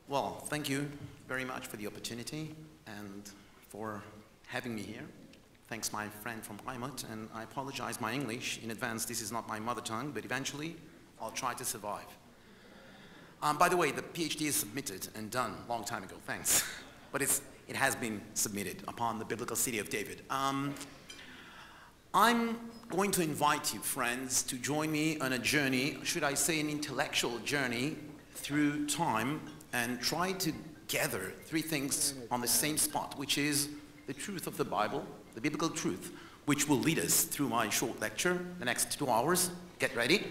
Well, thank you very much for the opportunity and for having me here. Thanks my friend from Plymouth, and I apologize my English in advance. This is not my mother tongue, but eventually I'll try to survive. By the way, the PhD is submitted and done a long time ago, thanks. But it has been submitted upon the biblical city of David. I'm going to invite you, friends, to join me on a journey, should I say an intellectual journey, through time, and try to gather three things on the same spot, which is the truth of the Bible, the biblical truth, which will lead us through my short lecture, the next 2 hours. Get ready.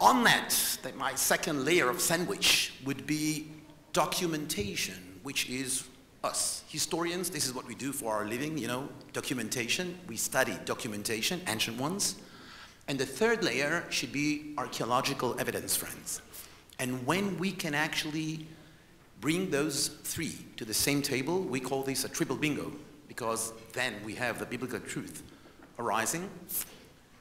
On that, my second layer of sandwich would be documentation, which is us. Historians, this is what we do for our living, you know, documentation. We study documentation, ancient ones. And the third layer should be archaeological evidence, friends. And when we can actually bring those three to the same table, we call this a triple bingo, because then we have the biblical truth arising,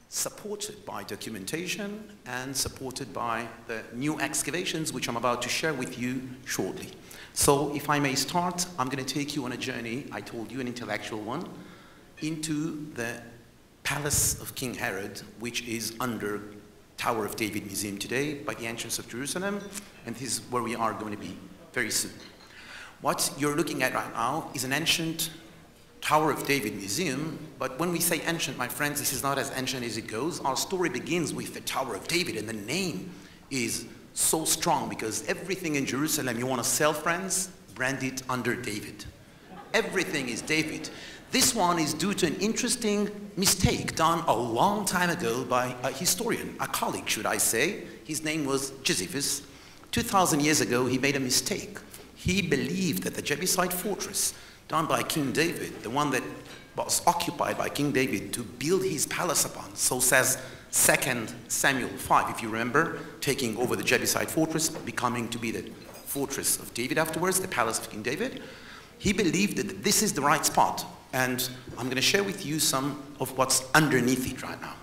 supported by documentation and supported by the new excavations, which I'm about to share with you shortly. So if I may start, I'm going to take you on a journey, I told you an intellectual one, into the palace of King Herod, which is under Tower of David Museum today by the entrance of Jerusalem, and this is where we are going to be very soon. What you're looking at right now is an ancient Tower of David Museum, but when we say ancient, my friends, this is not as ancient as it goes. Our story begins with the Tower of David, and the name is so strong because everything in Jerusalem you want to sell, friends, brand it under David. Everything is David. This one is due to an interesting mistake done a long time ago by a historian, a colleague, should I say. His name was Josephus. 2,000 years ago, he made a mistake. He believed that the Jebusite fortress done by King David, the one that was occupied by King David to build his palace upon, so says 2 Samuel 5, if you remember, taking over the Jebusite fortress, becoming to be the fortress of David afterwards, the palace of King David. He believed that this is the right spot, and I'm going to share with you some of what's underneath it right now.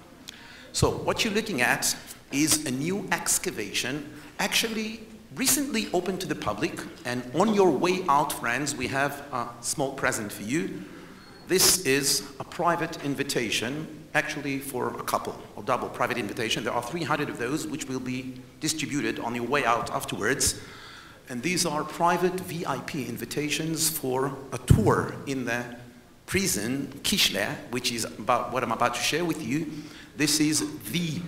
So what you're looking at is a new excavation, actually recently opened to the public, and on your way out, friends, we have a small present for you. This is a private invitation, actually for a couple, or double private invitation. There are 300 of those which will be distributed on your way out afterwards. And these are private VIP invitations for a tour in the prison, Kishle, which is about what I'm about to share with you. This is the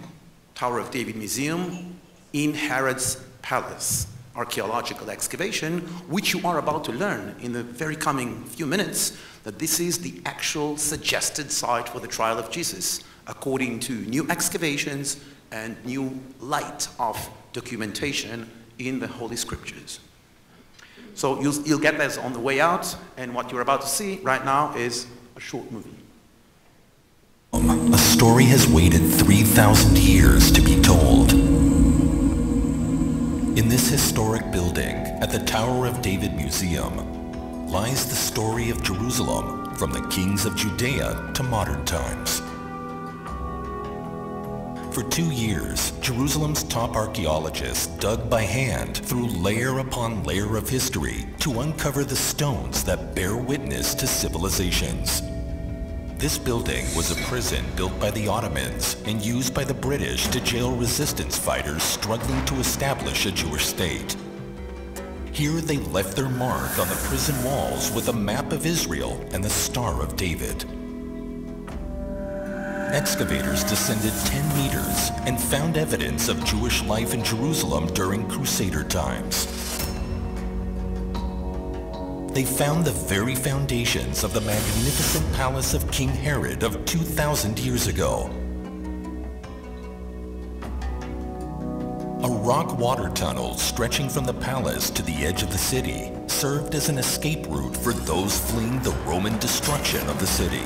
Tower of David Museum in Herod's palace, archaeological excavation, which you are about to learn in the very coming few minutes, that this is the actual suggested site for the trial of Jesus, according to new excavations and new light of documentation in the Holy Scriptures. So you'll get this on the way out, and what you're about to see right now is a short movie. A story has waited 3,000 years to be told. In this historic building at the Tower of David Museum lies the story of Jerusalem from the kings of Judea to modern times. For 2 years, Jerusalem's top archaeologists dug by hand through layer upon layer of history to uncover the stones that bear witness to civilizations. This building was a prison built by the Ottomans and used by the British to jail resistance fighters struggling to establish a Jewish state. Here they left their mark on the prison walls with a map of Israel and the Star of David. Excavators descended 10 meters and found evidence of Jewish life in Jerusalem during Crusader times. They found the very foundations of the magnificent palace of King Herod of 2,000 years ago. A rock water tunnel stretching from the palace to the edge of the city served as an escape route for those fleeing the Roman destruction of the city.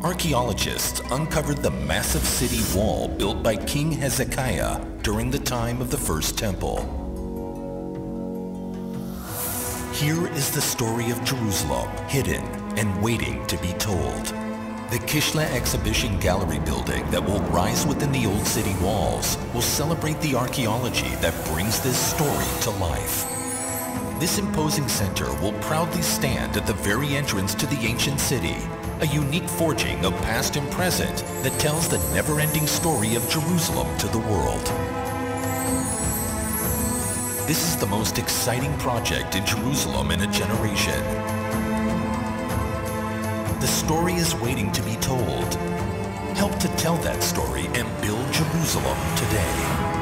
Archaeologists uncovered the massive city wall built by King Hezekiah during the time of the First Temple. Here is the story of Jerusalem, hidden and waiting to be told. The Kishla Exhibition Gallery building that will rise within the old city walls will celebrate the archaeology that brings this story to life. This imposing center will proudly stand at the very entrance to the ancient city, a unique forging of past and present that tells the never-ending story of Jerusalem to the world. This is the most exciting project in Jerusalem in a generation. The story is waiting to be told. Help to tell that story and build Jerusalem today.